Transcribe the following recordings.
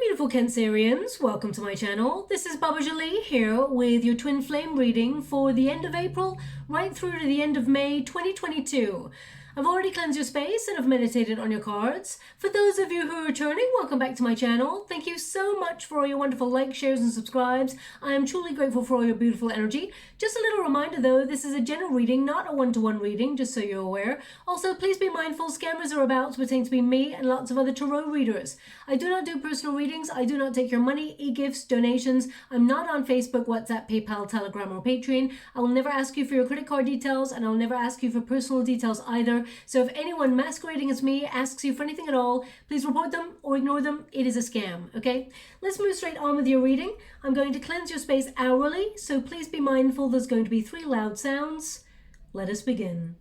beautiful Cancerians, welcome to my channel. This is Baba Jolie here with your twin flame reading for the end of April right through to the end of May 2022. I've already cleansed your space and I've meditated on your cards. For those of you who are returning, welcome back to my channel. Thank you so much for all your wonderful likes, shares and subscribes. I am truly grateful for all your beautiful energy. Just a little reminder though, this is a general reading, not a one-to-one reading, just so you're aware. Also, please be mindful, scammers are about to pretend to be me and lots of other tarot readers. I do not do personal readings. I do not take your money, e-gifts, donations. I'm not on Facebook, WhatsApp, PayPal, Telegram or Patreon. I will never ask you for your credit card details and I'll never ask you for personal details either. So if anyone masquerading as me asks you for anything at all, please report them or ignore them. It is a scam, okay? Let's move straight on with your reading. I'm going to cleanse your space hourly, so please be mindful there's going to be 3 loud sounds. Let us begin.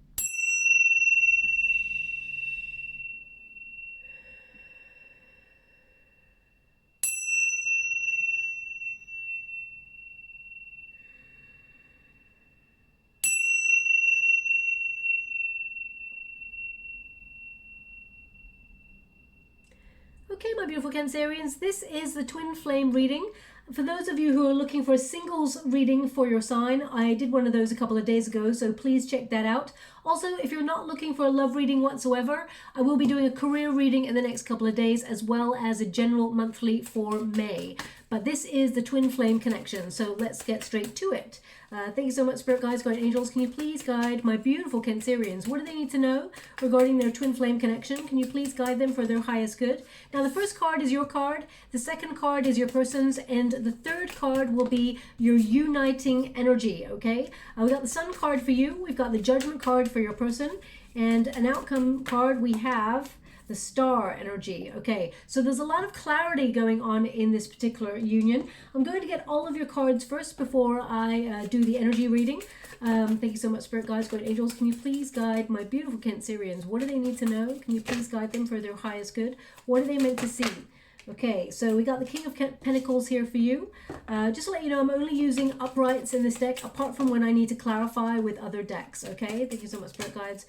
Okay, my beautiful Cancerians, this is the twin flame reading. For those of you who are looking for a singles reading for your sign, I did one of those a couple of days ago, so please check that out. Also, if you're not looking for a love reading whatsoever, I will be doing a career reading in the next couple of days, as well as a general monthly for May. But this is the twin flame connection, so let's get straight to it. Thank you so much, Spirit Guides, Guardian Angels. Can you please guide my beautiful Cancerians? What do they need to know regarding their twin flame connection? Can you please guide them for their highest good? Now, the first card is your card, the second card is your person's, and the third card will be your uniting energy, okay? We got the Sun card for you, we've got the Judgment card for your person, and an outcome card we have the Star energy. Okay, so there's a lot of clarity going on in this particular union. I'm going to get all of your cards first before I do the energy reading. Thank you so much, Spirit Guides, Guardian Angels. Can you please guide my beautiful Cancerians? What do they need to know? Can you please guide them for their highest good? What are they meant to see? Okay, so we got the King of Pentacles here for you. Just to let you know, I'm only using uprights in this deck, apart from when I need to clarify with other decks, okay? Thank you so much, Spirit Guides.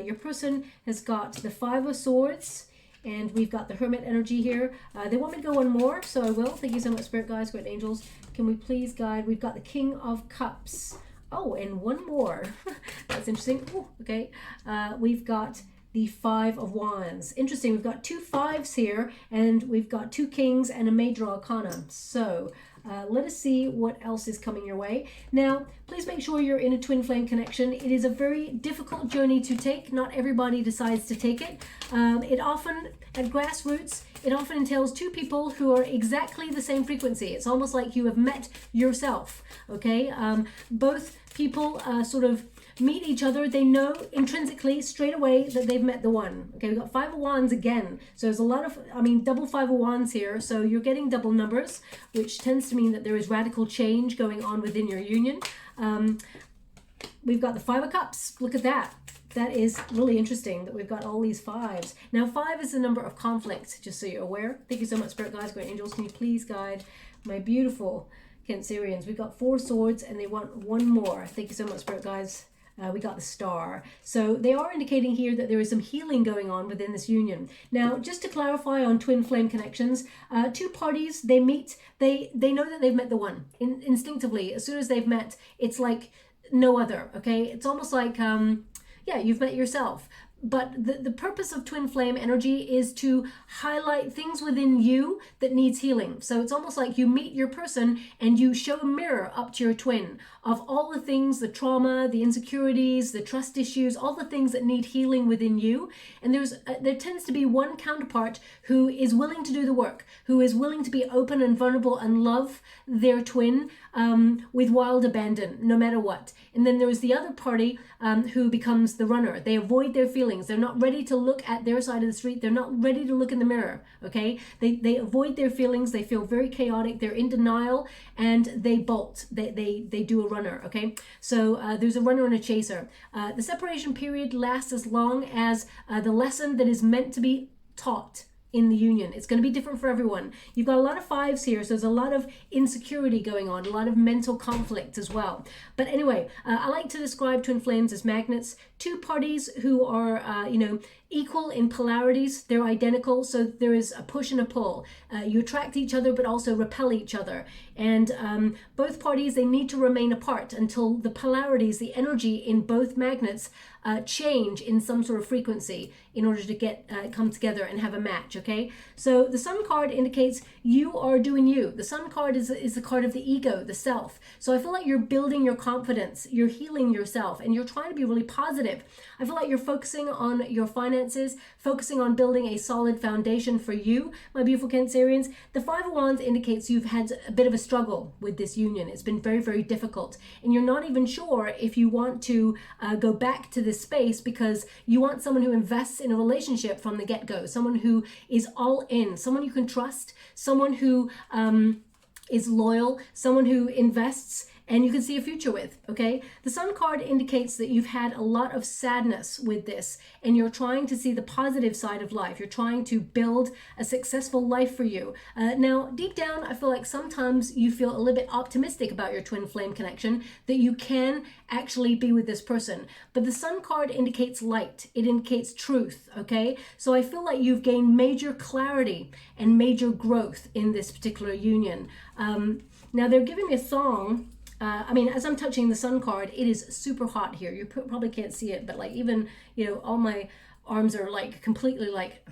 Your person has got the 5 of Swords, and we've got the Hermit energy here. They want me to go one more, so I will. Thank you so much, Spirit Guides, Great Angels. Can we please guide? We've got the King of Cups. Oh, and one more. That's interesting. Ooh, okay. We've got the 5 of Wands. Interesting, we've got 2 5s here, and we've got 2 kings and a major arcana. So let us see what else is coming your way. Now, please make sure you're in a twin flame connection. It is a very difficult journey to take. Not everybody decides to take it. It often, at grassroots, it often entails 2 people who are exactly the same frequency. It's almost like you have met yourself, okay? Both people sort of meet each other. They know intrinsically straight away that they've met the one. Okay, we've got 5 of Wands again. So there's a lot of, double 5 of Wands here. So you're getting double numbers, which tends to mean that there is radical change going on within your union. We've got the 5 of Cups. Look at that. That is really interesting that we've got all these 5s. Now, 5 is the number of conflict, just so you're aware. Thank you so much, Spirit Guides, Great Angels. Can you please guide my beautiful Cancerians? We've got 4 swords and they want 1 more. Thank you so much, Spirit Guides. We got the Star. So they are indicating here that there is some healing going on within this union. Now, just to clarify on twin flame connections, 2 parties, they meet, they know that they've met the one. Instinctively, as soon as they've met, it's like no other, okay? It's almost like, yeah, you've met yourself. But the purpose of twin flame energy is to highlight things within you that needs healing. So it's almost like you meet your person and you show a mirror up to your twin of all the things, the trauma, the insecurities, the trust issues, all the things that need healing within you. And there tends to be one counterpart who is willing to do the work, who is willing to be open and vulnerable and love their twin with wild abandon, no matter what. And then there is the other party who becomes the runner. They avoid their feelings. They're not ready to look at their side of the street. They're not ready to look in the mirror, okay? They avoid their feelings. They feel very chaotic. They're in denial, and they bolt. They do a runner, okay? So there's a runner and a chaser. The separation period lasts as long as the lesson that is meant to be taught, in the union. It's going to be different for everyone. You've got a lot of fives here, so there's a lot of insecurity going on, a lot of mental conflict as well. But anyway, I like to describe twin flames as magnets, two parties who are, equal in polarities. They're identical, so there is a push and a pull. You attract each other, but also repel each other. And both parties, they need to remain apart until the polarities, the energy in both magnets change in some sort of frequency in order to get come together and have a match. Okay, so the Sun card indicates you are doing you. The Sun card is the card of the ego, the self. So I feel like you're building your confidence, you're healing yourself, and you're trying to be really positive. I feel like you're focusing on your finances, focusing on building a solid foundation for you, my beautiful Cancerians. The Five of Wands indicates you've had a bit of a struggle with this union. It's been very, very difficult, and you're not even sure if you want to go back to this space, because you want someone who invests in a relationship from the get-go, someone who is all in, someone you can trust, someone who is loyal, someone who invests and you can see a future with. Okay, the Sun card indicates that you've had a lot of sadness with this, and you're trying to see the positive side of life. You're trying to build a successful life for you. Now, deep down, I feel like sometimes you feel a little bit optimistic about your twin flame connection, that you can actually be with this person. But the Sun card indicates light. It indicates truth. Okay, so I feel like you've gained major clarity and major growth in this particular union. Now, they're giving me a song. As I'm touching the Sun card, it is super hot here. You probably can't see it, but like even, all my arms are like completely like,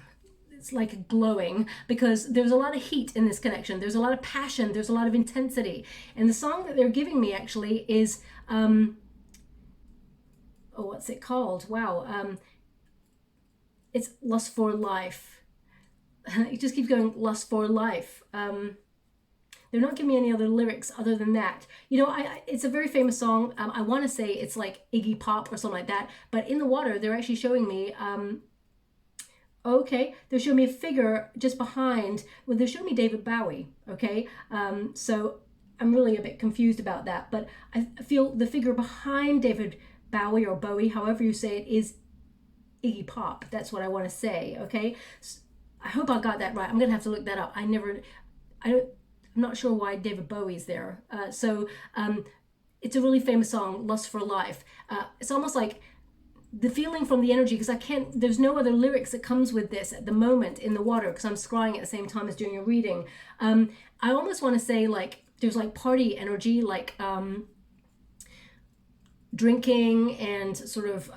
it's like glowing, because there's a lot of heat in this connection. There's a lot of passion. There's a lot of intensity. And the song that they're giving me actually is, what's it called? Wow. It's Lust for Life. It just keeps going, Lust for Life. They're not giving me any other lyrics other than that. It's a very famous song. I want to say it's like Iggy Pop or something like that. But in the water, they're actually showing me, they're showing me a figure just behind. Well, they're showing me David Bowie, okay? So I'm really a bit confused about that. But I feel the figure behind David Bowie, or Bowie, however you say it, is Iggy Pop. That's what I want to say, okay? So I hope I got that right. I'm going to have to look that up. I'm not sure why David Bowie's there. It's a really famous song, Lust for Life. It's almost like the feeling from the energy, because there's no other lyrics that comes with this at the moment in the water, because I'm scrying at the same time as doing a reading. I almost want to say like, there's like party energy, like drinking and sort of,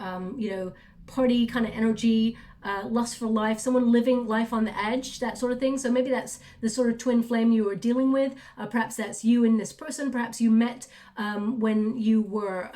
party kind of energy, lust for life, someone living life on the edge, that sort of thing. So maybe that's the sort of twin flame you were dealing with. Perhaps that's you and this person. Perhaps you met when you were,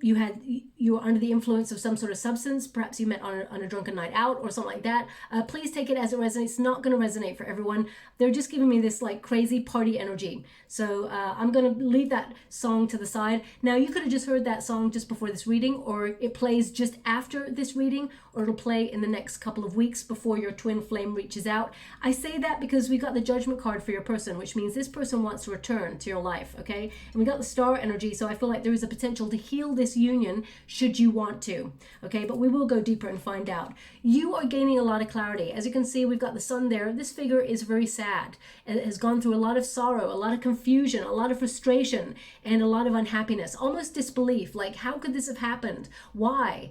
you were under the influence of some sort of substance. Perhaps you met on a drunken night out or something like that. Please take it as it resonates. It's not going to resonate for everyone. They're just giving me this like crazy party energy. So I'm going to leave that song to the side. Now, you could have just heard that song just before this reading, or it plays just after this reading, or it'll play in the next couple of weeks before your twin flame reaches out. I say that because we got the Judgment card for your person, which means this person wants to return to your life, okay? And we got the Star energy, so I feel like there is a potential to heal this union should you want to, okay? But we will go deeper and find out. You are gaining a lot of clarity. As you can see, we've got the Sun there. This figure is very sad. It has gone through a lot of sorrow, a lot of confusion, a lot of frustration, and a lot of unhappiness, almost disbelief. Like, how could this have happened? Why?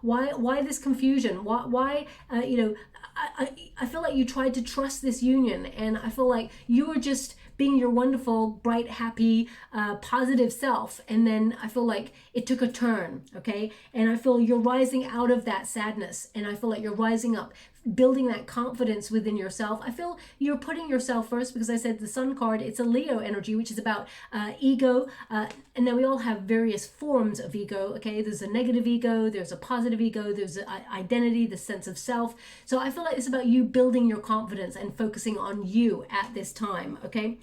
Why this confusion? Why I feel like you tried to trust this union, and I feel like you were just being your wonderful, bright, happy, positive self. And then I feel like it took a turn, okay? And I feel you're rising out of that sadness. And I feel like you're rising up, building that confidence within yourself. I feel you're putting yourself first, because I said the Sun card, it's a Leo energy, which is about ego. And then we all have various forms of ego, okay? There's a negative ego, there's a positive ego, there's identity, the sense of self. So I feel like it's about you building your confidence and focusing on you at this time, okay?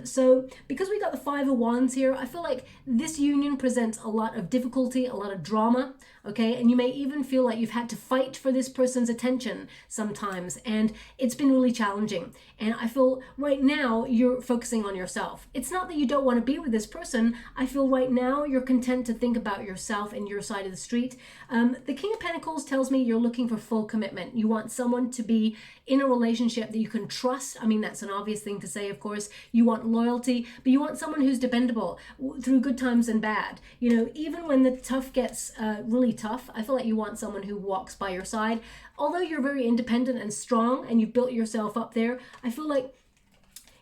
So because we got the Five of Wands here, I feel like this union presents a lot of difficulty, a lot of drama. okay? And you may even feel like you've had to fight for this person's attention sometimes, and it's been really challenging. And I feel right now you're focusing on yourself. It's not that you don't want to be with this person. I feel right now you're content to think about yourself and your side of the street. The King of Pentacles tells me you're looking for full commitment. You want someone to be in a relationship that you can trust. I mean, that's an obvious thing to say, of course. You want loyalty, but you want someone who's dependable through good times and bad. You know, even when the tough gets really tough, I feel like you want someone who walks by your side. Although you're very independent and strong and you've built yourself up there, I feel like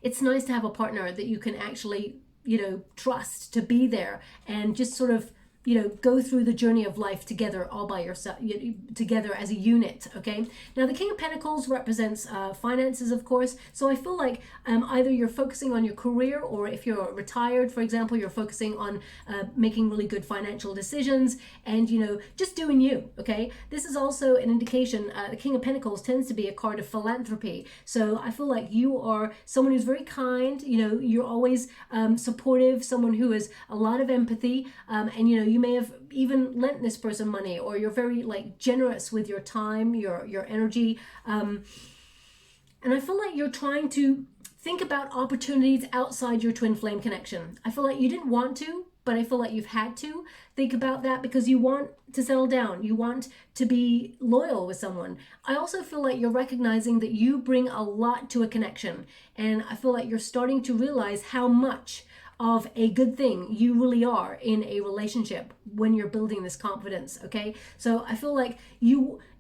it's nice to have a partner that you can actually, you know, trust to be there and just sort of, you know, go through the journey of life together, all by yourself, together as a unit, okay? Now, the King of Pentacles represents finances, of course. So I feel like either you're focusing on your career, or if you're retired, for example, you're focusing on making really good financial decisions and, you know, just doing you, okay? This is also an indication, the King of Pentacles tends to be a card of philanthropy. So I feel like you are someone who's very kind, you know, you're always supportive, someone who has a lot of empathy, and, you know, you may have even lent this person money, or you're very like generous with your time, your energy, and I feel like you're trying to think about opportunities outside your twin flame connection. I feel like you didn't want to, but I feel like you've had to think about that because you want to settle down. You want to be loyal with someone. I also feel like you're recognizing that you bring a lot to a connection, and I feel like you're starting to realize how much of a good thing you really are in a relationship when you're building this confidence, okay? So I feel like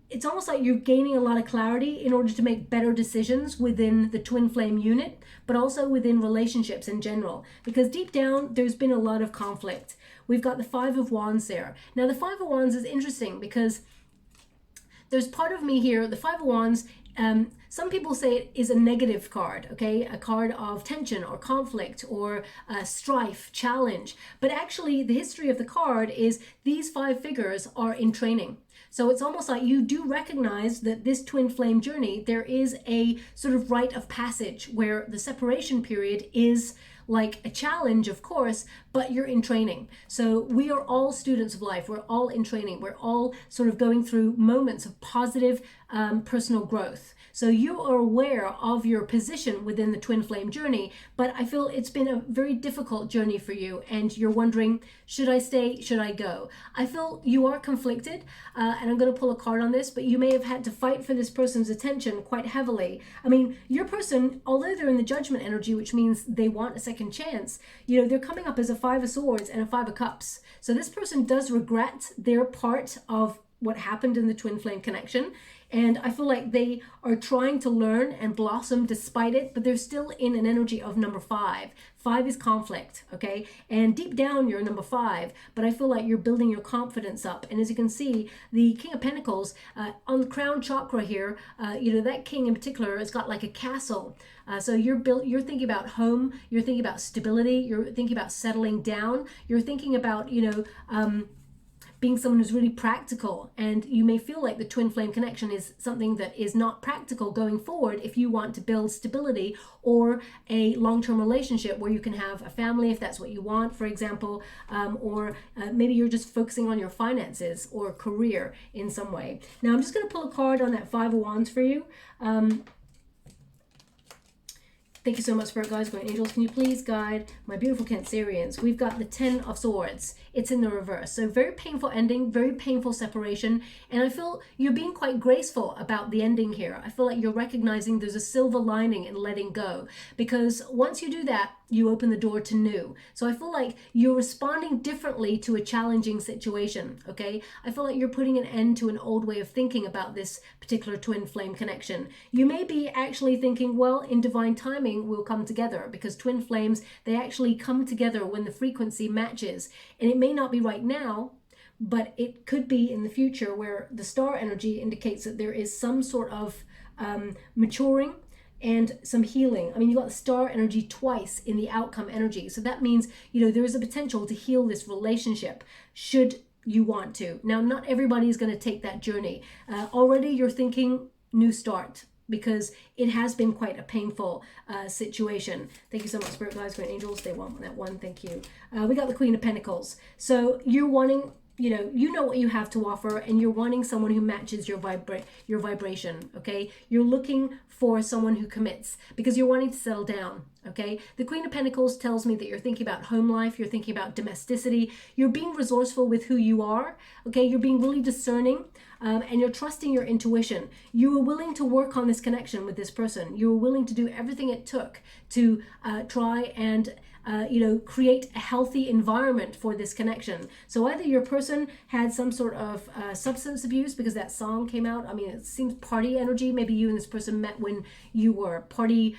it's almost like you're gaining a lot of clarity in order to make better decisions within the twin flame unit, but also within relationships in general, because deep down there's been a lot of conflict. We've got the Five of Wands there. Now the Five of Wands is interesting because there's part of me here, the Five of Wands, some people say it is a negative card, okay? A card of tension or conflict or strife, challenge. But actually the history of the card is these five figures are in training. So it's almost like you do recognize that this twin flame journey, there is a sort of rite of passage where the separation period is like a challenge, of course, but you're in training. So we are all students of life. We're all in training. We're all sort of going through moments of positive personal growth. So you are aware of your position within the twin flame journey, but I feel it's been a very difficult journey for you, and you're wondering, should I stay? Should I go? I feel you are conflicted, and I'm going to pull a card on this, but you may have had to fight for this person's attention quite heavily. I mean, your person, although they're in the judgment energy, which means they want a second chance, you know, they're coming up as a Five of Swords and a Five of Cups. So this person does regret their part of what happened in the twin flame connection. And I feel like they are trying to learn and blossom despite it, but they're still in an energy of number 5. 5 is conflict, okay? And deep down, you're number 5, but I feel like you're building your confidence up. And as you can see, the King of Pentacles on the crown chakra here, you know, that king in particular has got like a castle. So you're thinking about home, you're thinking about stability, you're thinking about settling down, you're thinking about, you know, being someone who's really practical, and you may feel like the twin flame connection is something that is not practical going forward if you want to build stability or a long-term relationship where you can have a family if that's what you want, for example, or maybe you're just focusing on your finances or career in some way. Now I'm just going to pull a card on that Five of Wands for you. Thank you so much, Spirit Guides, Guardian Angels. Can you please guide my beautiful Cancerians? We've got the Ten of Swords. It's in the reverse. So very painful ending, very painful separation. And I feel you're being quite graceful about the ending here. I feel like you're recognizing there's a silver lining in letting go. Because once you do that, you open the door to new. So I feel like you're responding differently to a challenging situation, okay? I feel like you're putting an end to an old way of thinking about this particular twin flame connection. You may be actually thinking, well, in divine timing, we'll come together, because twin flames, they actually come together when the frequency matches. And it may not be right now, but it could be in the future, where the star energy indicates that there is some sort of maturing and some healing. I mean, you got the star energy twice in the outcome energy. So that means, you know, there is a potential to heal this relationship should you want to. Now, not everybody is going to take that journey. Already you're thinking new start, because it has been quite a painful situation. Thank you so much, Spirit Guides, Great Angels. They want that one. Thank you. We got the Queen of Pentacles. So you're wanting you know what you have to offer, and you're wanting someone who matches your vibration, okay? You're looking for someone who commits because you're wanting to settle down, okay? The Queen of Pentacles tells me that you're thinking about home life, you're thinking about domesticity, you're being resourceful with who you are, okay? You're being really discerning, and you're trusting your intuition. You were willing to work on this connection with this person. You were willing to do everything it took to try and create a healthy environment for this connection. So either your person had some sort of substance abuse, because that song came out. I mean, it seems party energy. Maybe you and this person met when you were party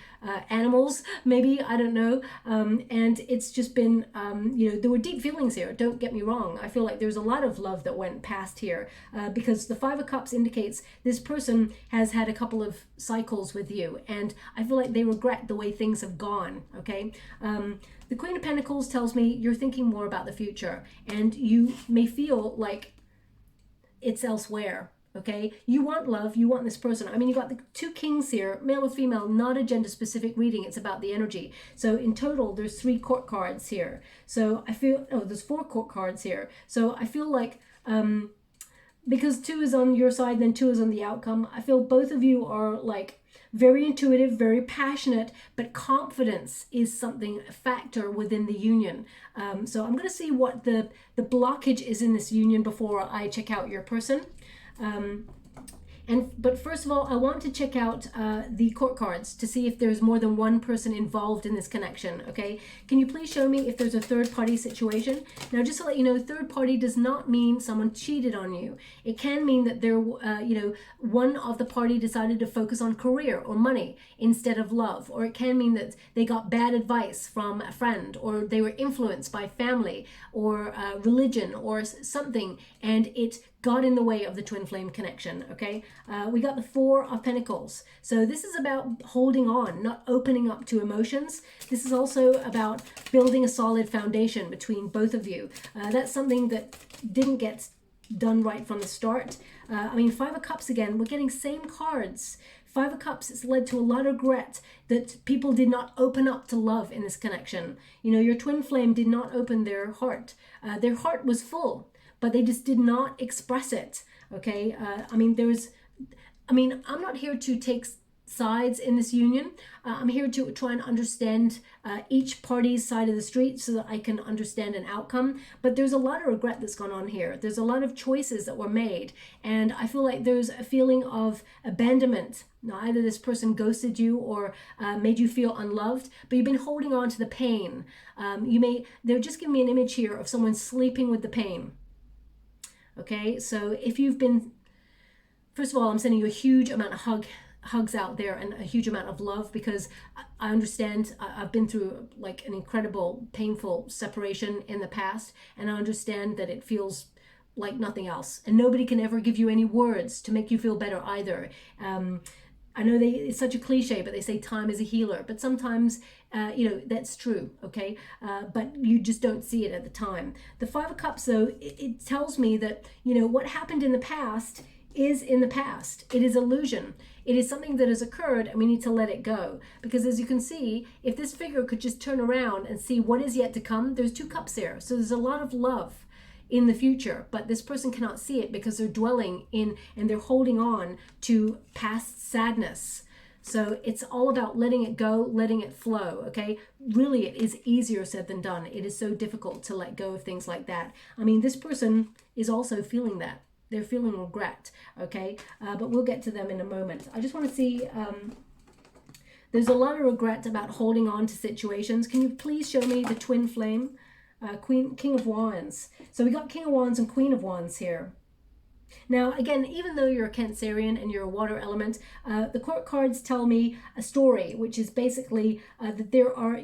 animals, maybe, I don't know. And it's just been, there were deep feelings here. Don't get me wrong. I feel like there's a lot of love that went past here because the Five of Cups indicates this person has had a couple of cycles with you, and I feel like they regret the way things have gone, okay? The Queen of Pentacles tells me you're thinking more about the future, and you may feel like it's elsewhere, okay? You want love, you want this person. I mean, you got the two kings here, male or female, not a gender-specific reading. It's about the energy. So in total, there's 3 court cards here. So I feel, there's 4 court cards here. So I feel like, because 2 is on your side, then 2 is on the outcome, I feel both of you are like very intuitive, very passionate, but confidence is something, a factor within the union. So I'm going to see what the blockage is in this union before I check out your person. But first of all, I want to check out the court cards to see if there's more than one person involved in this connection, okay? Can you please show me if there's a third party situation? Now, just to let you know, third party does not mean someone cheated on you. It can mean that they're, one of the party decided to focus on career or money instead of love. Or it can mean that they got bad advice from a friend, or they were influenced by family or religion or something, and it got in the way of the twin flame connection, okay? We got the Four of Pentacles. So this is about holding on, not opening up to emotions. This is also about building a solid foundation between both of you. That's something that didn't get done right from the start. I mean, Five of Cups again, we're getting same cards. Five of Cups, it's led to a lot of regret that people did not open up to love in this connection. Your twin flame did not open their heart. Their heart was full, but they just did not express it, okay? I'm not here to take sides in this union. I'm here to try and understand each party's side of the street so that I can understand an outcome. But there's a lot of regret that's gone on here. There's a lot of choices that were made. And I feel like there's a feeling of abandonment. Now, either this person ghosted you or made you feel unloved, but you've been holding on to the pain. They're just giving me an image here of someone sleeping with the pain. Okay, so if you've been, first of all, I'm sending you a huge amount of hugs out there and a huge amount of love, because I understand I've been through like an incredible painful separation in the past, and I understand that it feels like nothing else, and nobody can ever give you any words to make you feel better either. I know it's such a cliche, but they say time is a healer, but sometimes that's true, okay? But you just don't see it at the time. The Five of Cups, though, it tells me that, what happened in the past is in the past. It is illusion. It is something that has occurred, and we need to let it go. Because as you can see, if this figure could just turn around and see what is yet to come, there's 2 cups here. So there's a lot of love in the future, but this person cannot see it because they're dwelling in and they're holding on to past sadness. So it's all about letting it go, letting it flow, okay? Really, it is easier said than done. It is so difficult to let go of things like that. I mean, this person is also feeling that. They're feeling regret, okay? But we'll get to them in a moment. I just want to see, there's a lot of regret about holding on to situations. Can you please show me the twin flame? King of Wands. So we got King of Wands and Queen of Wands here. Now, again, even though you're a Cancerian and you're a water element, the court cards tell me a story, which is basically that there are,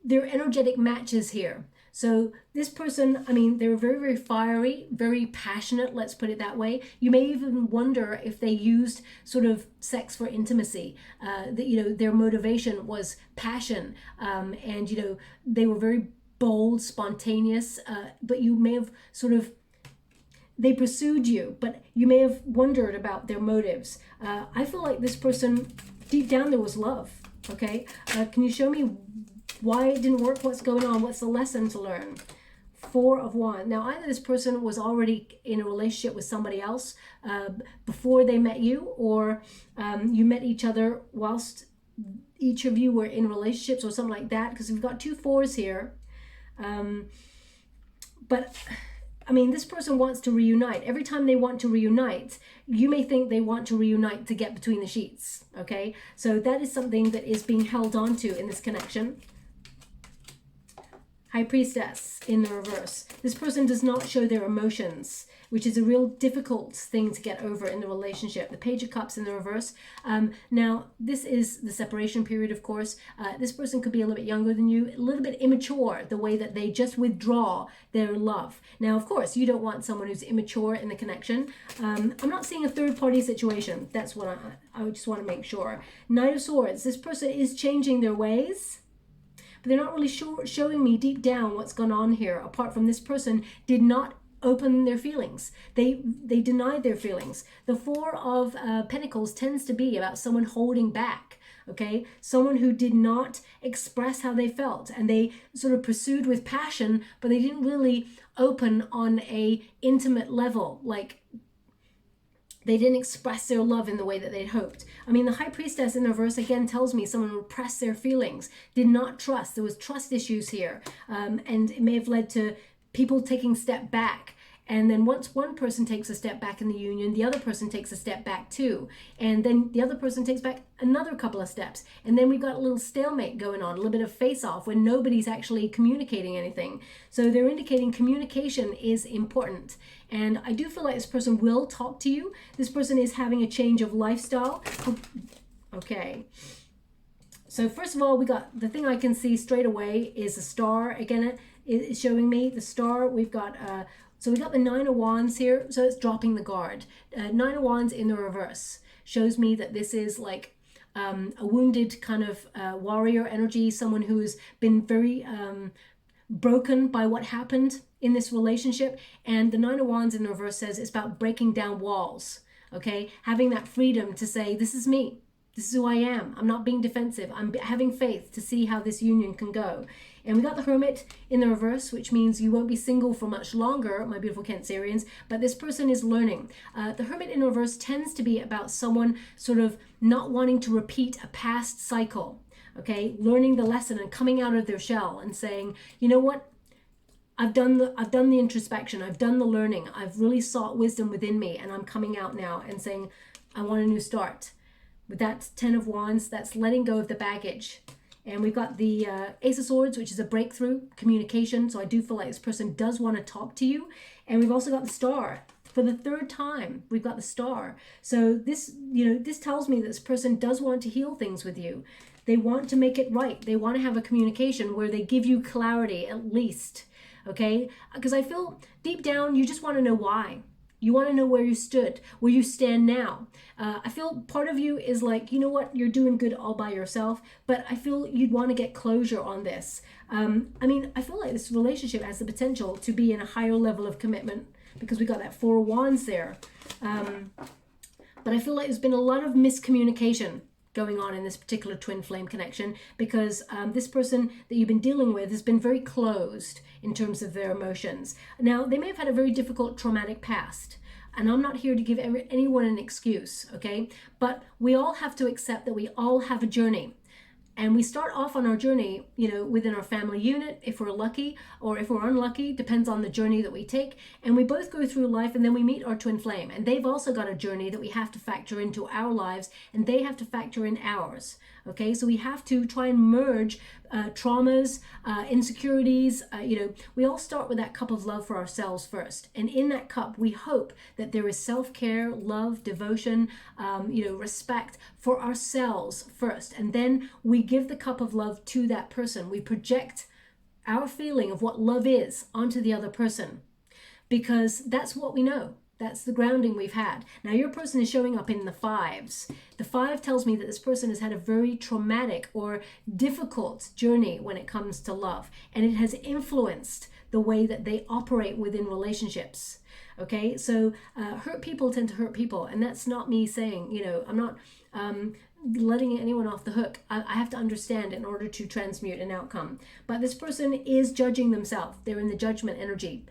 there are energetic matches here. So this person, I mean, they're very, very fiery, very passionate, let's put it that way. You may even wonder if they used sort of sex for intimacy, that, their motivation was passion, and, they were very bold, spontaneous, but you may have they pursued you, but you may have wondered about their motives. I feel like this person, deep down there was love, okay? Can you show me why it didn't work? What's going on? What's the lesson to learn? Four of Wands. Now, either this person was already in a relationship with somebody else before they met you, or you met each other whilst each of you were in relationships or something like that, because we've got two fours here. But I mean, this person wants to reunite. Every time they want to reunite, you may think they want to reunite to get between the sheets, okay? So that is something that is being held on to in this connection. High Priestess in the reverse. This person does not show their emotions, which is a real difficult thing to get over in the relationship. The Page of Cups in the reverse. Now, this is the separation period, of course. This person could be a little bit younger than you, a little bit immature, the way that they just withdraw their love. Now, of course, you don't want someone who's immature in the connection. I'm not seeing a third-party situation. That's what I just want to make sure. Knight of Swords. This person is changing their ways. They're not really showing me deep down what's gone on here, apart from this person did not open their feelings. They denied their feelings. The Four of Pentacles tends to be about someone holding back, okay? Someone who did not express how they felt, and they sort of pursued with passion, but they didn't really open on a intimate level, like they didn't express their love in the way that they'd hoped. I mean, the High Priestess in the reverse again tells me someone repressed their feelings, did not trust. There was trust issues here, and it may have led to people taking a step back. And then once one person takes a step back in the union, the other person takes a step back too. And then the other person takes back another couple of steps. And then we've got a little stalemate going on, a little bit of face-off when nobody's actually communicating anything. So they're indicating communication is important. And I do feel like this person will talk to you. This person is having a change of lifestyle. Okay. So first of all, we got the thing I can see straight away is a star. Again, it's showing me the star. We've got so we got the Nine of Wands here, so it's dropping the guard. Nine of Wands in the reverse shows me that this is like a wounded kind of warrior energy, someone who's been very broken by what happened in this relationship. And the Nine of Wands in the reverse says it's about breaking down walls, okay? Having that freedom to say, this is me. This is who I am. I'm not being defensive. I'm having faith to see how this union can go. And we got the Hermit in the reverse, which means you won't be single for much longer, my beautiful Cancerians, but this person is learning. The Hermit in reverse tends to be about someone sort of not wanting to repeat a past cycle, okay? Learning the lesson and coming out of their shell and saying, you know what? I've done the introspection. I've done the learning. I've really sought wisdom within me, and I'm coming out now and saying, I want a new start. With that Ten of Wands, that's letting go of the baggage. And we've got the Ace of Swords, which is a breakthrough, communication. So I do feel like this person does want to talk to you. And we've also got the Star. For the third time, we've got the Star. So this, this tells me that this person does want to heal things with you. They want to make it right. They want to have a communication where they give you clarity at least, okay? Because I feel deep down, you just want to know why. You want to know where you stood, where you stand now. I feel part of you is like, you know what, you're doing good all by yourself, but I feel you'd want to get closure on this. I mean, I feel like this relationship has the potential to be in a higher level of commitment because we got that Four of Wands there. But I feel like there's been a lot of miscommunication going on in this particular twin flame connection because this person that you've been dealing with has been very closed in terms of their emotions. Now, they may have had a very difficult traumatic past, and I'm not here to give anyone an excuse, okay? But we all have to accept that we all have a journey. And we start off on our journey, within our family unit, if we're lucky, or if we're unlucky, depends on the journey that we take. And we both go through life, and then we meet our twin flame. And they've also got a journey that we have to factor into our lives, and they have to factor in ours. Okay, so we have to try and merge traumas, insecurities. We all start with that cup of love for ourselves first. And in that cup, we hope that there is self-care, love, devotion, respect for ourselves first. And then we give the cup of love to that person. We project our feeling of what love is onto the other person because that's what we know. That's the grounding we've had. Now, your person is showing up in the fives. The 5 tells me that this person has had a very traumatic or difficult journey when it comes to love, and it has influenced the way that they operate within relationships. Okay, so hurt people tend to hurt people, and that's not me saying, I'm not letting anyone off the hook. I have to understand in order to transmute an outcome. But this person is judging themselves. They're in the judgment energy.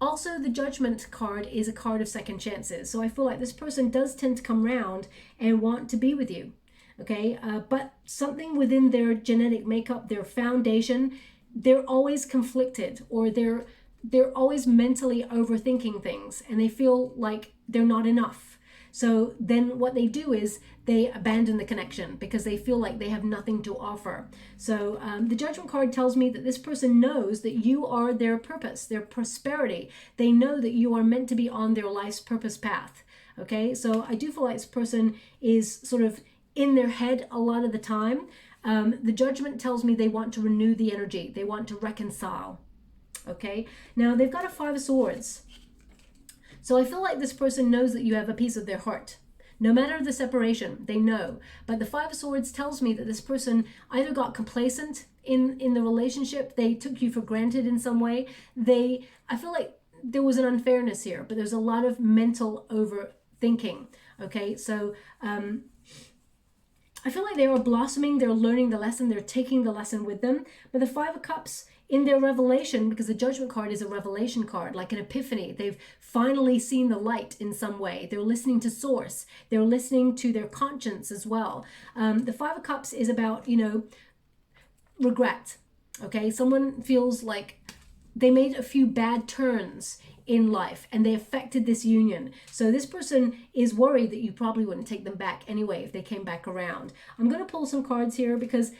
Also, the judgment card is a card of second chances. So I feel like this person does tend to come around and want to be with you. Okay, but something within their genetic makeup, their foundation, they're always conflicted, or they're always mentally overthinking things, and they feel like they're not enough. So then what they do is they abandon the connection because they feel like they have nothing to offer. So the judgment card tells me that this person knows that you are their purpose, their prosperity. They know that you are meant to be on their life's purpose path. Okay, so I do feel like this person is sort of in their head a lot of the time. The judgment tells me they want to renew the energy. They want to reconcile. Okay, now they've got a Five of Swords. So I feel like this person knows that you have a piece of their heart. No matter the separation, they know. But the Five of Swords tells me that this person either got complacent in the relationship, they took you for granted in some way. I feel like there was an unfairness here, but there's a lot of mental overthinking. Okay, so I feel like they are blossoming, they're learning the lesson, they're taking the lesson with them. But the Five of Cups, in their revelation, because the judgment card is a revelation card, like an epiphany, they've finally seen the light in some way. They're listening to source. They're listening to their conscience as well. The Five of Cups is about, regret. Okay, someone feels like they made a few bad turns in life and they affected this union. So this person is worried that you probably wouldn't take them back anyway if they came back around. I'm going to pull some cards here because,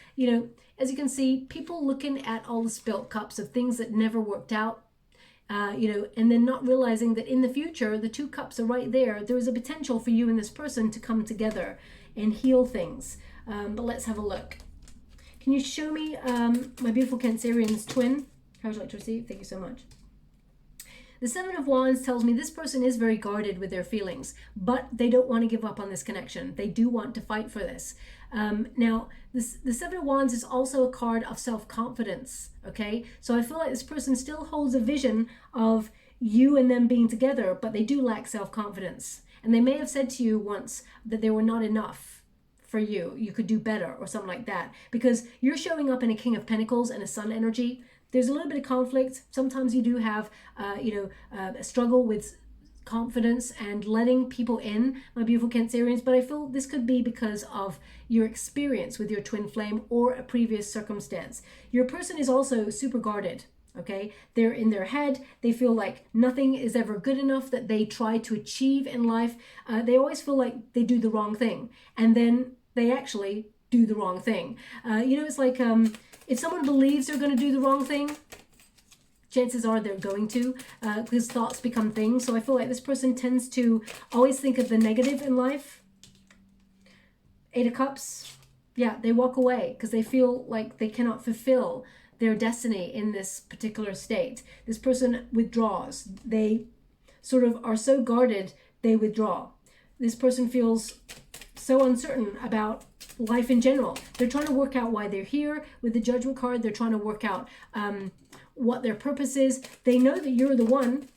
as you can see, people looking at all the spilt cups of things that never worked out, and then not realizing that in the future, the two cups are right there. There is a potential for you and this person to come together and heal things. But let's have a look. Can you show me my beautiful Cancerian's twin? How would you like to receive? Thank you so much. The Seven of Wands tells me this person is very guarded with their feelings, but they don't want to give up on this connection. They do want to fight for this. Now, the Seven of Wands is also a card of self-confidence, okay? So I feel like this person still holds a vision of you and them being together, but they do lack self-confidence. And they may have said to you once that they were not enough for you. You could do better or something like that, because you're showing up in a King of Pentacles and a Sun energy. There's a little bit of conflict. Sometimes you do have, a struggle with confidence and letting people in, my beautiful Cancerians. But I feel this could be because of your experience with your twin flame or a previous circumstance. Your person is also super guarded. Okay, they're in their head. They feel like nothing is ever good enough that they try to achieve in life. They always feel like they do the wrong thing, and then they actually do the wrong thing. It's like if someone believes they're going to do the wrong thing, chances are they're going to, because thoughts become things. So I feel like this person tends to always think of the negative in life. Eight of Cups, yeah, they walk away because they feel like they cannot fulfill their destiny in this particular state. This person withdraws. They sort of are so guarded, they withdraw. This person feels so uncertain about life in general. They're trying to work out why they're here. With the Judgment card, they're trying to work out what their purpose is. They know that you're the one.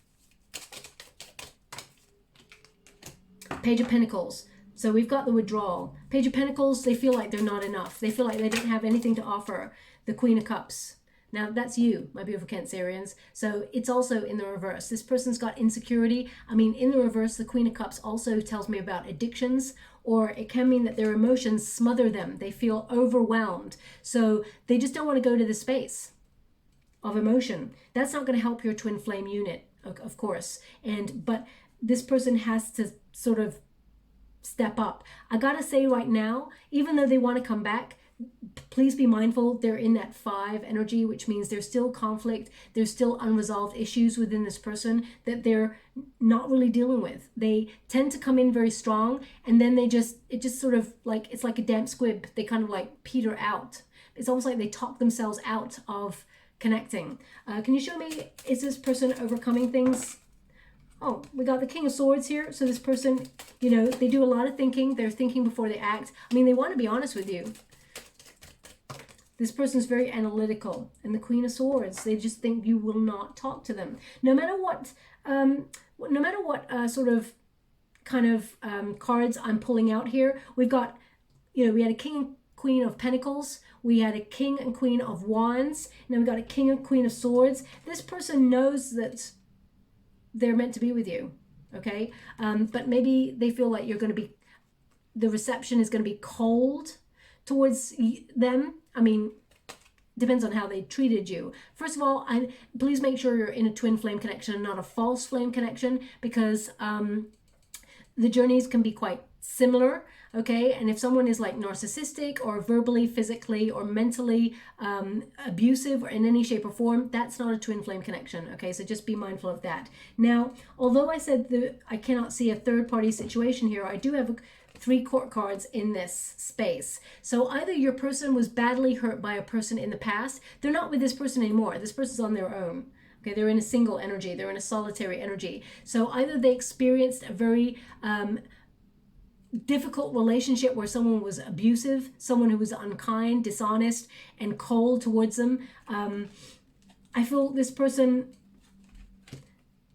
Page of Pentacles. So we've got the withdrawal. Page of Pentacles, they feel like they're not enough. They feel like they don't have anything to offer. The Queen of Cups. Now that's you, my beautiful Cancerians. So it's also in the reverse. This person's got insecurity. I mean, in the reverse, the Queen of Cups also tells me about addictions, or it can mean that their emotions smother them. They feel overwhelmed. So they just don't want to go to the space of emotion. That's not going to help your twin flame unit, of course. But this person has to sort of step up. I gotta say right now, even though they want to come back, please be mindful they're in that 5 energy, which means there's still conflict, there's still unresolved issues within this person that they're not really dealing with. They tend to come in very strong, and then it just sort of like, it's like a damp squib. They kind of like peter out. It's almost like they talk themselves out of connecting. Can you show me, is this person overcoming things? Oh, we got the King of Swords here. So this person, they do a lot of thinking. They're thinking before they act. I mean, they want to be honest with you. This person's very analytical. And the Queen of Swords, they just think you will not talk to them. No matter what sort of kind of cards I'm pulling out here, we've got you know, we had a King and Queen of Pentacles, we had a King and Queen of Wands, and then we got a King and Queen of Swords. This person knows that they're meant to be with you, okay? But maybe they feel like you're going to be, the reception is going to be cold towards them. I mean, depends on how they treated you. First of all, please make sure you're in a twin flame connection and not a false flame connection, because the journeys can be quite similar, okay? And if someone is like narcissistic or verbally, physically, or mentally abusive or in any shape or form, that's not a twin flame connection, okay? So just be mindful of that. Now, although I said that I cannot see a third party situation here, I do have 3 court cards in this space. So either your person was badly hurt by a person in the past, they're not with this person anymore, this person's on their own. Okay, they're in a single energy, they're in a solitary energy. So either they experienced a very difficult relationship where someone was abusive, someone who was unkind, dishonest, and cold towards them. I feel this person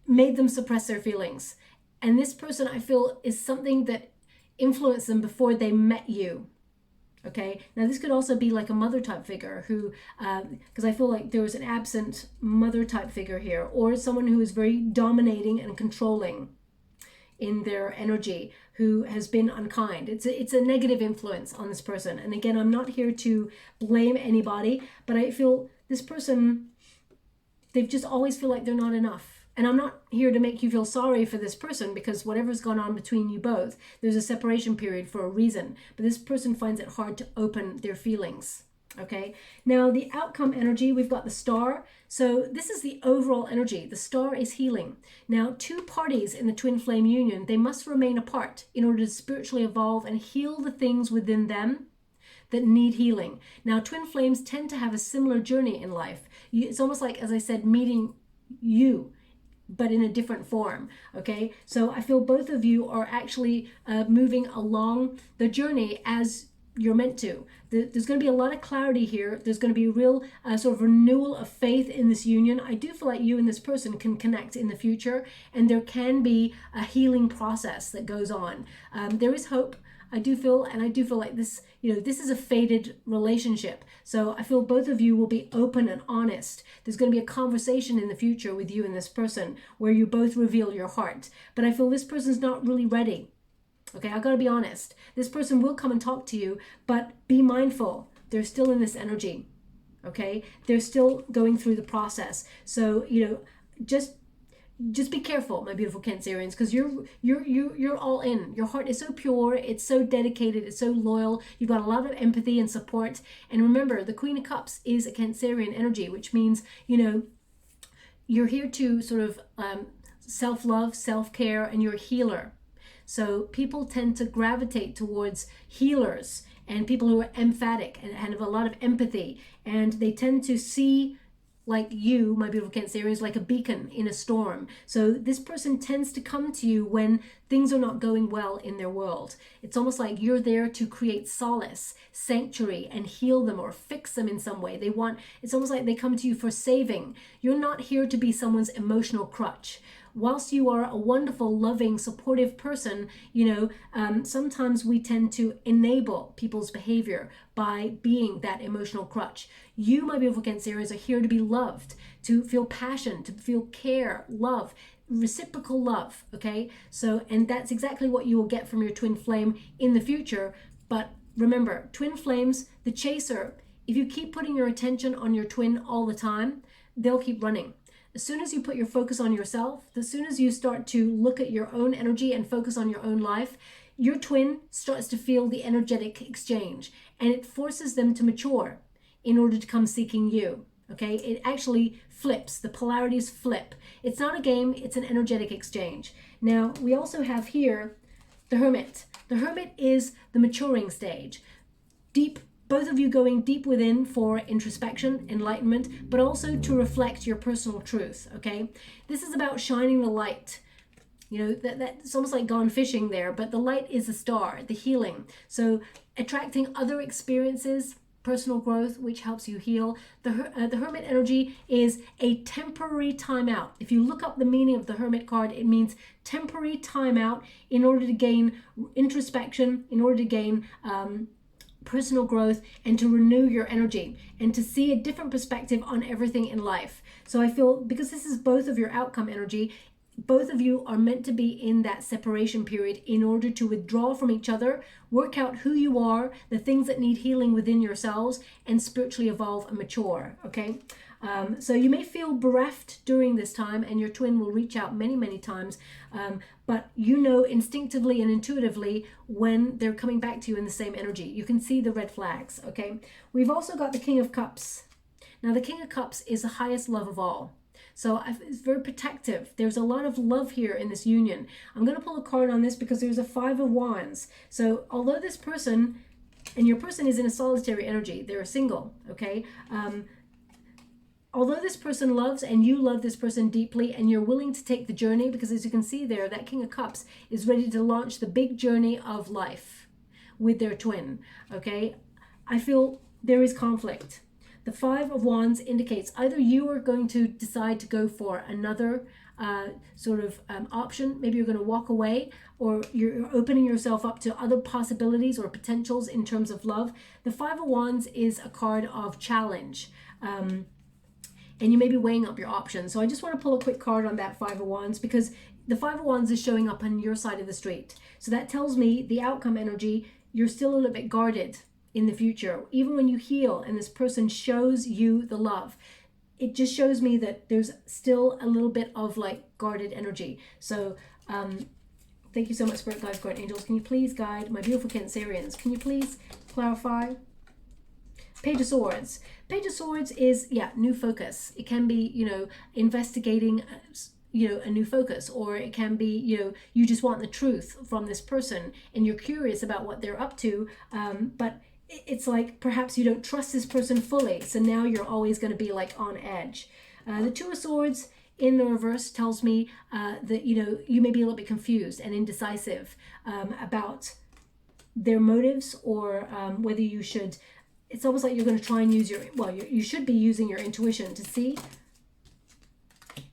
made them suppress their feelings. And this person, I feel, is something that influenced them before they met you. Okay, now this could also be like a mother type figure who, because I feel like there was an absent mother type figure here, or someone who is very dominating and controlling in their energy, who has been unkind. It's a negative influence on this person. And again, I'm not here to blame anybody, but I feel this person, they've just always feel like they're not enough. And I'm not here to make you feel sorry for this person, because whatever's gone on between you both, there's a separation period for a reason. But this person finds it hard to open their feelings. Okay, now the outcome energy, we've got the Star. So this is the overall energy. The Star is healing. Now, 2 parties in the twin flame union, they must remain apart in order to spiritually evolve and heal the things within them that need healing. Now, twin flames tend to have a similar journey in life. It's almost like, as I said, meeting you, but in a different form, okay? So I feel both of you are actually moving along the journey as you're meant to. There's going to be a lot of clarity here. There's going to be a real sort of renewal of faith in this union. I do feel like you and this person can connect in the future, and there can be a healing process that goes on. There is hope. I do feel like this, you know, this is a fated relationship. So I feel both of you will be open and honest. There's going to be a conversation in the future with you and this person where you both reveal your heart. But I feel this person's not really ready. Okay, I got to be honest. This person will come and talk to you, but be mindful. They're still in this energy. Okay, they're still going through the process. So, you know, just be careful, my beautiful Cancerians, because you're all in. Your heart is so pure, it's so dedicated, it's so loyal. You've got a lot of empathy and support. And remember, the Queen of Cups is a Cancerian energy, which means, you know, you're here to sort of self-love, self-care, and you're a healer. So people tend to gravitate towards healers and people who are emphatic and have a lot of empathy. And they tend to see, like you, my beautiful Cancerians, like a beacon in a storm. So this person tends to come to you when things are not going well in their world. It's almost like you're there to create solace, sanctuary, and heal them or fix them in some way. It's almost like they come to you for saving. You're not here to be someone's emotional crutch. Whilst you are a wonderful, loving, supportive person, you know, sometimes we tend to enable people's behavior by being that emotional crutch. You, my beautiful Cancerians, are here to be loved, to feel passion, to feel care, love, reciprocal love, okay? So, and that's exactly what you will get from your twin flame in the future. But remember, twin flames, the chaser, if you keep putting your attention on your twin all the time, they'll keep running. As soon as you put your focus on yourself, as soon as you start to look at your own energy and focus on your own life, your twin starts to feel the energetic exchange, and it forces them to mature in order to come seeking you. Okay, it actually flips. The polarities flip. It's not a game, it's an energetic exchange. Now, we also have here the Hermit. The Hermit is the maturing stage. Both of you going deep within for introspection, enlightenment, but also to reflect your personal truth, okay? This is about shining the light. You know, that's almost like gone fishing there, but the light is the star, the healing. So attracting other experiences, personal growth, which helps you heal. The Hermit energy is a temporary timeout. If you look up the meaning of the Hermit card, it means temporary timeout in order to gain introspection, in order to gain personal growth and to renew your energy and to see a different perspective on everything in life. So I feel because this is both of your outcome energy, both of you are meant to be in that separation period in order to withdraw from each other, work out who you are, the things that need healing within yourselves, and spiritually evolve and mature, okay? So you may feel bereft during this time, and your twin will reach out many, many times, but you know instinctively and intuitively when they're coming back to you in the same energy. You can see the red flags, okay? We've also got the King of Cups. Now, the King of Cups is the highest love of all. So it's very protective. There's a lot of love here in this union. I'm going to pull a card on this because there's a Five of Wands. So although this person, and your person is in a solitary energy, they're single, okay? Although this person loves and you love this person deeply and you're willing to take the journey, because as you can see there, that King of Cups is ready to launch the big journey of life with their twin, okay? I feel there is conflict. The Five of Wands indicates either you are going to decide to go for another option. Maybe you're going to walk away, or you're opening yourself up to other possibilities or potentials in terms of love. The Five of Wands is a card of challenge. And you may be weighing up your options. So I just want to pull a quick card on that Five of Wands, because the Five of Wands is showing up on your side of the street. So that tells me the outcome energy, you're still a little bit guarded in the future. Even when you heal and this person shows you the love, it just shows me that there's still a little bit of like guarded energy. So thank you so much, Spirit Guides, Guardian Angels. Can you please guide my beautiful Cancerians? Can you please clarify? Page of Swords. Page of Swords is, new focus. It can be, investigating, a new focus, or it can be, you just want the truth from this person and you're curious about what they're up to, but it's like perhaps you don't trust this person fully, so now you're always going to be like on edge. The Two of Swords in the reverse tells me that, you may be a little bit confused and indecisive about their motives, or whether you should. It's almost like you're going to try and use you should be using your intuition to see.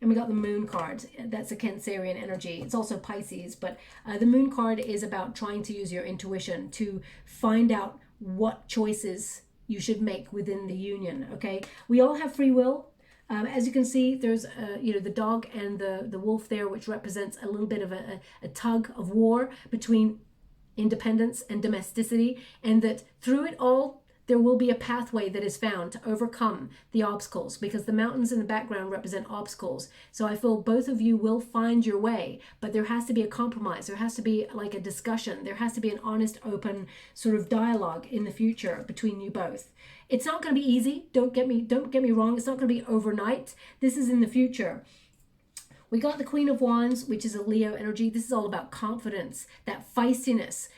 And we got the Moon card. That's a Cancerian energy. It's also Pisces, but the Moon card is about trying to use your intuition to find out what choices you should make within the union, okay? We all have free will. As you can see, there's, the dog and the wolf there, which represents a little bit of a tug of war between independence and domesticity, and that through it all, there will be a pathway that is found to overcome the obstacles, because the mountains in the background represent obstacles. So I feel both of you will find your way, but there has to be a compromise. There has to be like a discussion. There has to be an honest, open sort of dialogue in the future between you both. It's not going to be easy. Don't get me wrong. It's not going to be overnight. This is in the future. We got the Queen of Wands, which is a Leo energy. This is all about confidence, that feistiness,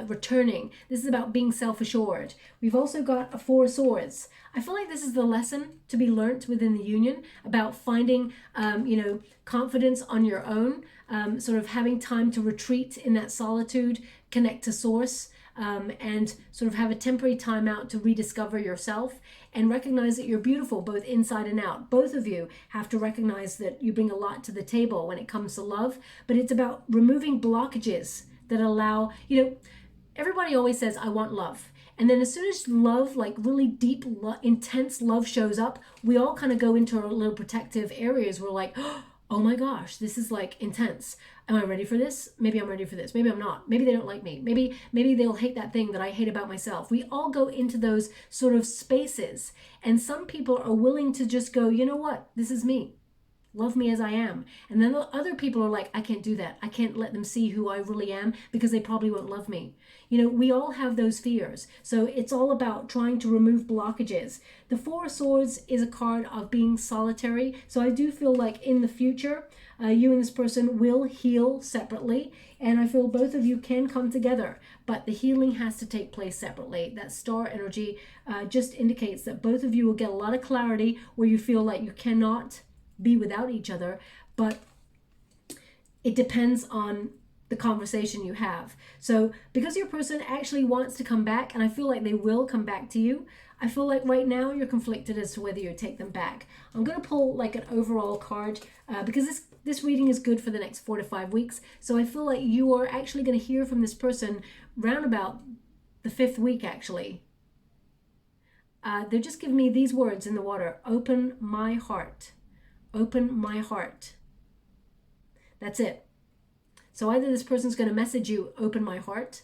returning. This is about being self-assured. We've also got a Four of Swords. I feel like this is the lesson to be learnt within the union, about finding, confidence on your own, sort of having time to retreat in that solitude, connect to source, and sort of have a temporary time out to rediscover yourself and recognize that you're beautiful both inside and out. Both of you have to recognize that you bring a lot to the table when it comes to love, but it's about removing blockages that allow, everybody always says, I want love. And then as soon as love, like really deep, intense love shows up, we all kind of go into our little protective areas. We're like, oh my gosh, this is like intense. Am I ready for this? Maybe I'm ready for this. Maybe I'm not. Maybe they don't like me. Maybe they'll hate that thing that I hate about myself. We all go into those sort of spaces. And some people are willing to just go, you know what? This is me. Love me as I am. And then the other people are like, I can't do that. I can't let them see who I really am because they probably won't love me. We all have those fears. So it's all about trying to remove blockages. The Four of Swords is a card of being solitary. So I do feel like in the future, you and this person will heal separately. And I feel both of you can come together, but the healing has to take place separately. That star energy just indicates that both of you will get a lot of clarity where you feel like you cannot be without each other, but it depends on the conversation you have. So because your person actually wants to come back, and I feel like they will come back to you, I feel like right now you're conflicted as to whether you take them back. I'm going to pull like an overall card because this reading is good for the next 4 to 5 weeks. So I feel like you are actually going to hear from this person round about the 5th week actually. They're just giving me these words in the water: open my heart, open my heart. That's it. So either this person's going to message you, open my heart,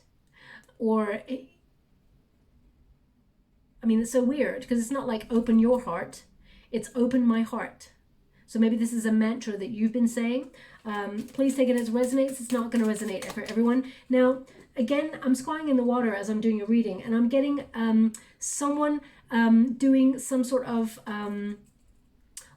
or I mean, it's so weird because it's not like open your heart, it's open my heart. So maybe this is a mantra that you've been saying. Please take it as it resonates. It's not going to resonate for everyone. Now, again, I'm scrying in the water as I'm doing a reading, and I'm getting someone doing some sort of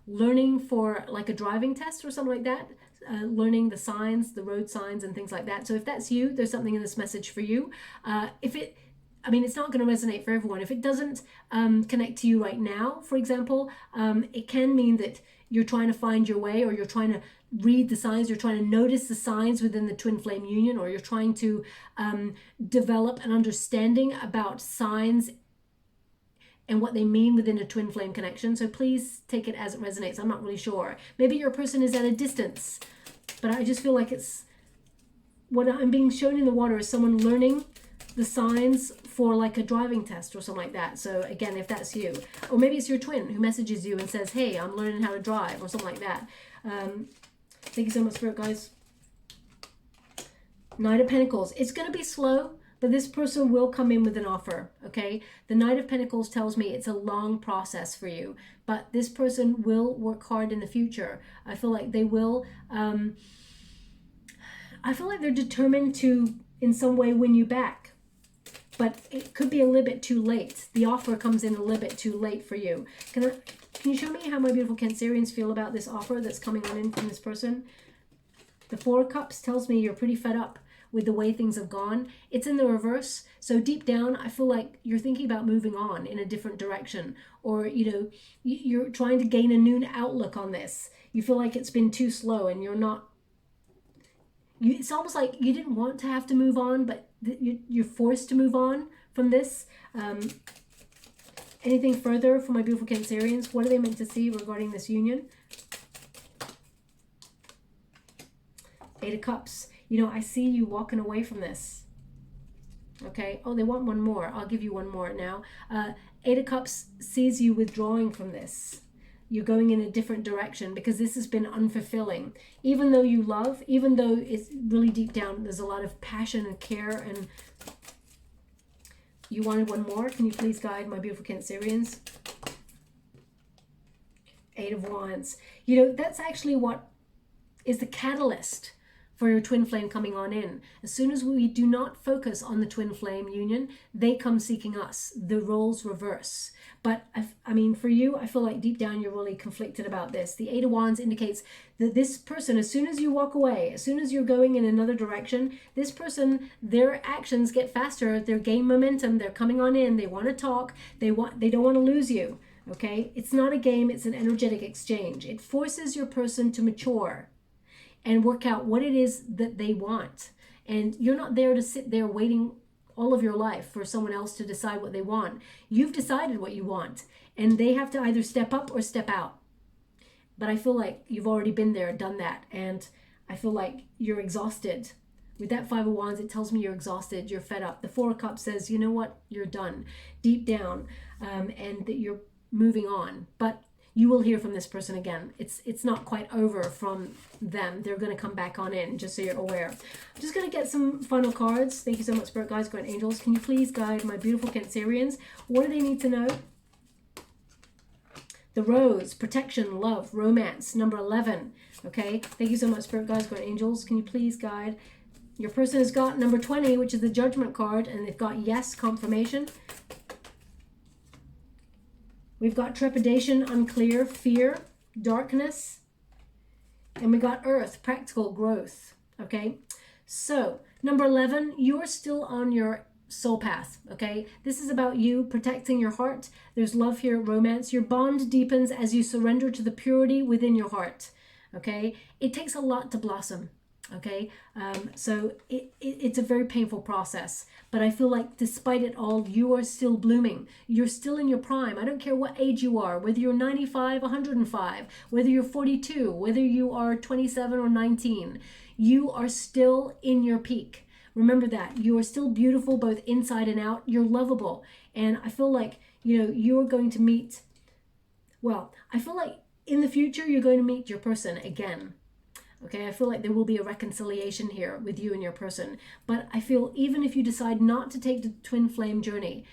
learning for like a driving test or something like that. Learning the signs, the road signs and things like that. So if that's you, there's something in this message for you. I mean, it's not going to resonate for everyone. If it doesn't connect to you right now, for example, it can mean that you're trying to find your way, or you're trying to read the signs, you're trying to notice the signs within the twin flame union, or you're trying to develop an understanding about signs and what they mean within a twin flame connection. So please take it as it resonates. I'm not really sure. Maybe your person is at a distance, but I just feel like it's what I'm being shown in the water is someone learning the signs for like a driving test or something like that. So again, if that's you, or maybe it's your twin who messages you and says, hey, I'm learning how to drive, or something like that. Thank you so much, Spirit guys. Knight of Pentacles. It's going to be slow, but this person will come in with an offer, okay? The Knight of Pentacles tells me it's a long process for you, but this person will work hard in the future. I feel like they will, I feel like they're determined to, in some way, win you back. But it could be a little bit too late. The offer comes in a little bit too late for you. Can you show me how my beautiful Cancerians feel about this offer that's coming on in from this person? The Four of Cups tells me you're pretty fed up with the way things have gone. It's in the reverse. So deep down, I feel like you're thinking about moving on in a different direction. Or, you know, you're trying to gain a new outlook on this. You feel like it's been too slow and you're not... It's almost like you didn't want to have to move on, but you're forced to move on from this. Anything further for my beautiful Cancerians? What are they meant to see regarding this union? Eight of Cups. You know, I see you walking away from this. Okay. Oh, they want one more. I'll give you one more now. Eight of Cups sees you withdrawing from this. You're going in a different direction because this has been unfulfilling. Even though you love, even though it's really deep down, there's a lot of passion and care, and you wanted one more. Can you please guide my beautiful Cancerians? Eight of Wands. You know, that's actually what is the catalyst for your twin flame coming on in. As soon as we do not focus on the twin flame union, they come seeking us. The roles reverse. But I mean, for you, I feel like deep down you're really conflicted about this. The Eight of Wands indicates that this person, as soon as you walk away, as soon as you're going in another direction, this person, their actions get faster. They gain momentum. They're coming on in. They want to talk. They don't want to lose you. Okay? It's not a game. It's an energetic exchange. It forces your person to mature and work out what it is that they want. And you're not there to sit there waiting all of your life for someone else to decide what they want. You've decided what you want, and they have to either step up or step out. But I feel like you've already been there, done that, and I feel like you're exhausted. With that Five of Wands, it tells me you're exhausted, you're fed up. The Four of Cups says, you know what, you're done deep down, and that you're moving on. But you will hear from this person again. It's not quite over from them. They're going to come back on in, just so you're aware. I'm just going to get some final cards. Thank you so much, Spirit Guides, Guardian Angels. Can you please guide my beautiful Cancerians? What do they need to know? The Rose, protection, love, romance, number 11. Okay, thank you so much, Spirit Guides, Guardian Angels. Can you please guide? Your person has got number 20, which is the Judgment card, and they've got yes, confirmation. We've got trepidation, unclear, fear, darkness, and we got earth, practical growth, okay? So, number 11, you're still on your soul path, okay? This is about you protecting your heart. There's love here, romance. Your bond deepens as you surrender to the purity within your heart, okay? It takes a lot to blossom, okay? So it's a very painful process, but I feel like despite it all, you are still blooming. You're still in your prime. I don't care what age you are, whether you're 95, 105, whether you're 42, whether you are 27 or 19, you are still in your peak. Remember that. You are still beautiful both inside and out. You're lovable. And I feel like, you know, you're going to meet, well, I feel like in the future, you're going to meet your person again. Okay, I feel like there will be a reconciliation here with you and your person. But I feel even if you decide not to take the twin flame journey,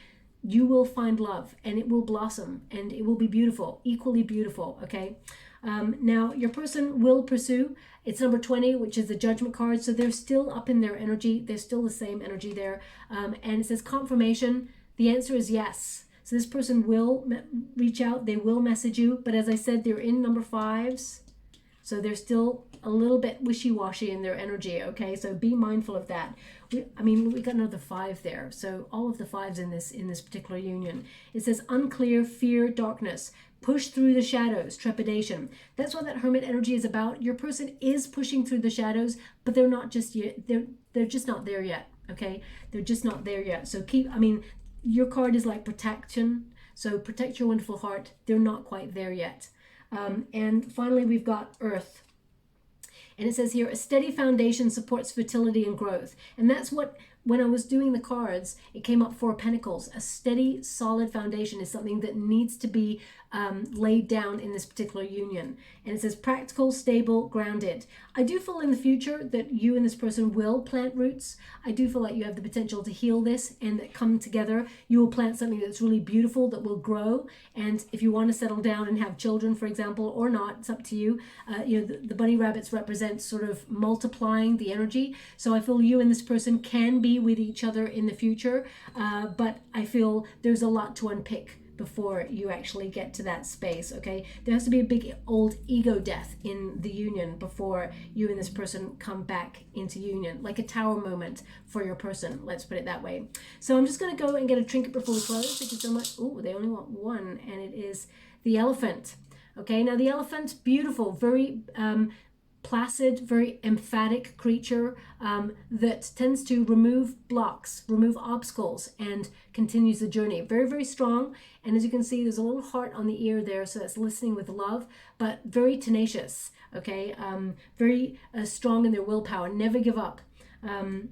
you will find love and it will blossom and it will be beautiful, equally beautiful, okay? Now, your person will pursue. It's number 20, which is the Judgment card. So they're still up in their energy. They're still the same energy there. And it says confirmation. The answer is yes. So this person will reach out. They will message you. But as I said, they're in number 5s. So they're still a little bit wishy-washy in their energy, okay? So be mindful of that. We got another 5 there. So all of the 5s in this particular union. It says unclear, fear, darkness, push through the shadows, trepidation. That's what that Hermit energy is about. Your person is pushing through the shadows, but they're not just yet. They're just not there yet, okay? They're just not there yet. So your card is like protection. So protect your wonderful heart. They're not quite there yet. And finally, we've got Earth. And it says here, a steady foundation supports fertility and growth. And that's what, when I was doing the cards, it came up Four of Pentacles. A steady, solid foundation is something that needs to be laid down in this particular union. And it says practical, stable, grounded. I do feel in the future that you and this person will plant roots. I do feel like you have the potential to heal this and that come together. You will plant something that's really beautiful that will grow. And if you want to settle down and have children, for example, or not, it's up to you. The bunny rabbits represent sort of multiplying the energy. So I feel you and this person can be with each other in the future. But I feel there's a lot to unpick before you actually get to that space, okay? There has to be a big old ego death in the union before you and this person come back into union, like a tower moment for your person, let's put it that way. So I'm just going to go and get a trinket before we close. Thank you so much. Oh, they only want one, and it is the elephant. Okay, now the elephant, beautiful, very placid, very emphatic creature that tends to remove blocks, remove obstacles, and continues the journey. Very, very strong. And as you can see, there's a little heart on the ear there, so that's listening with love, but very tenacious, okay? Very strong in their willpower, never give up. And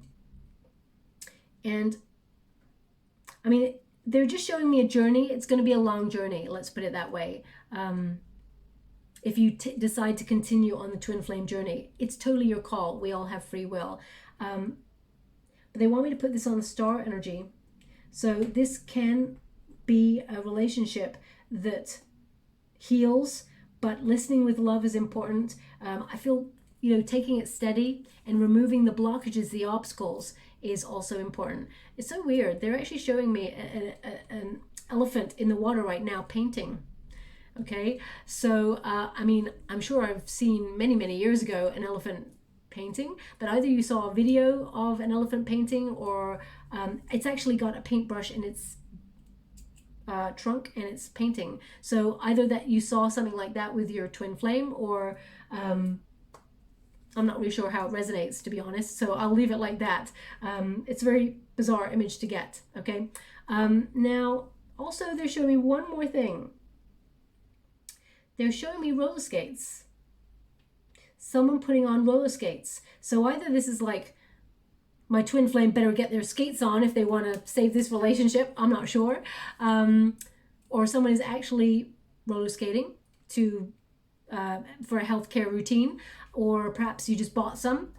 I mean, they're just showing me a journey. It's going to be a long journey, let's put it that way. If you decide to continue on the twin flame journey, it's totally your call. We all have free will. But they want me to put this on the star energy. So this can be a relationship that heals, but listening with love is important. I feel, taking it steady and removing the blockages, the obstacles, is also important. It's so weird. They're actually showing me an elephant in the water right now painting. Okay, so I'm sure I've seen many years ago an elephant painting, but either you saw a video of an elephant painting, or it's actually got a paintbrush in its trunk and it's painting. So either that you saw something like that with your twin flame, or I'm not really sure how it resonates, to be honest, so I'll leave it like that. It's a very bizarre image to get, okay? Now, also they're showing me one more thing. They're showing me roller skates. Someone putting on roller skates. So either this is like, my twin flame better get their skates on if they want to save this relationship, I'm not sure. Or someone is actually roller skating for a healthcare routine, or perhaps you just bought some.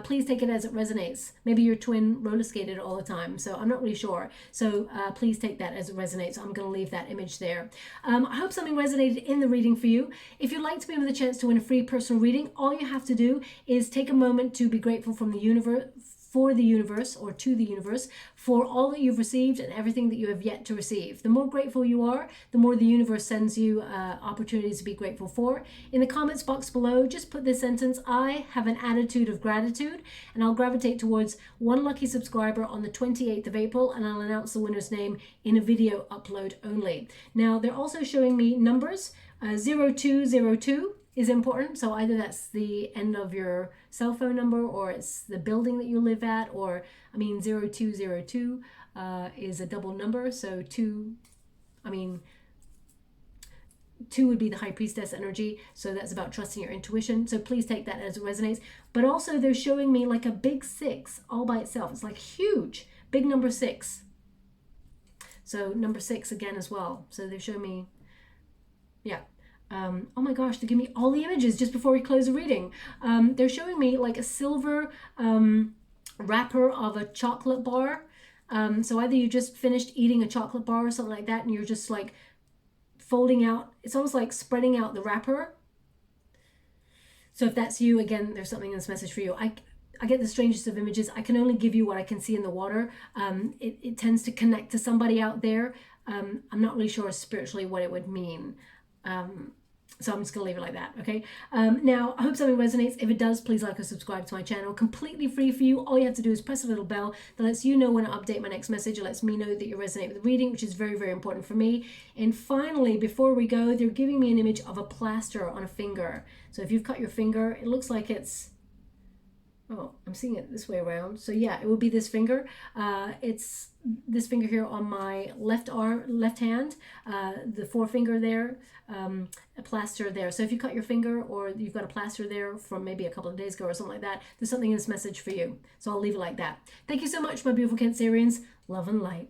Please take it as it resonates. Maybe your twin roller skated all the time, so I'm not really sure. So please take that as it resonates. I'm going to leave that image there. I hope something resonated in the reading for you. If you'd like to be with a chance to win a free personal reading, all you have to do is take a moment to be grateful from the universe, for the universe, or to the universe, for all that you've received and everything that you have yet to receive. The more grateful you are, the more the universe sends you opportunities to be grateful for. In the comments box below, just put this sentence: I have an attitude of gratitude, and I'll gravitate towards one lucky subscriber on the 28th of April, and I'll announce the winner's name in a video upload only. Now, they're also showing me numbers. 0202 is important, so either that's the end of your cell phone number, or it's the building that you live at, or 0202 is a double number, so 2 would be the High Priestess energy, so that's about trusting your intuition. So please take that as it resonates. But also they're showing me like a big 6 all by itself. It's like huge, big number 6. So number 6 again as well. So they're showing me, yeah. Oh my gosh, they give me all the images just before we close the reading. They're showing me like a silver wrapper of a chocolate bar. So either you just finished eating a chocolate bar or something like that, and you're just like folding out, it's almost like spreading out the wrapper. So if that's you, again, there's something in this message for you. I get the strangest of images. I can only give you what I can see in the water. It tends to connect to somebody out there. I'm not really sure spiritually what it would mean. So I'm just going to leave it like that, okay? Now, I hope something resonates. If it does, please like or subscribe to my channel. Completely free for you. All you have to do is press a little bell that lets you know when I update my next message. It lets me know that you resonate with the reading, which is very, very important for me. And finally, before we go, they're giving me an image of a plaster on a finger. So if you've cut your finger, it looks like it's, oh, I'm seeing it this way around. So yeah, it would be this finger. It's this finger here on my left arm, left hand, the forefinger there, a plaster there. So if you cut your finger or you've got a plaster there from maybe a couple of days ago or something like that, there's something in this message for you. So I'll leave it like that. Thank you so much, my beautiful Cancerians. Love and light.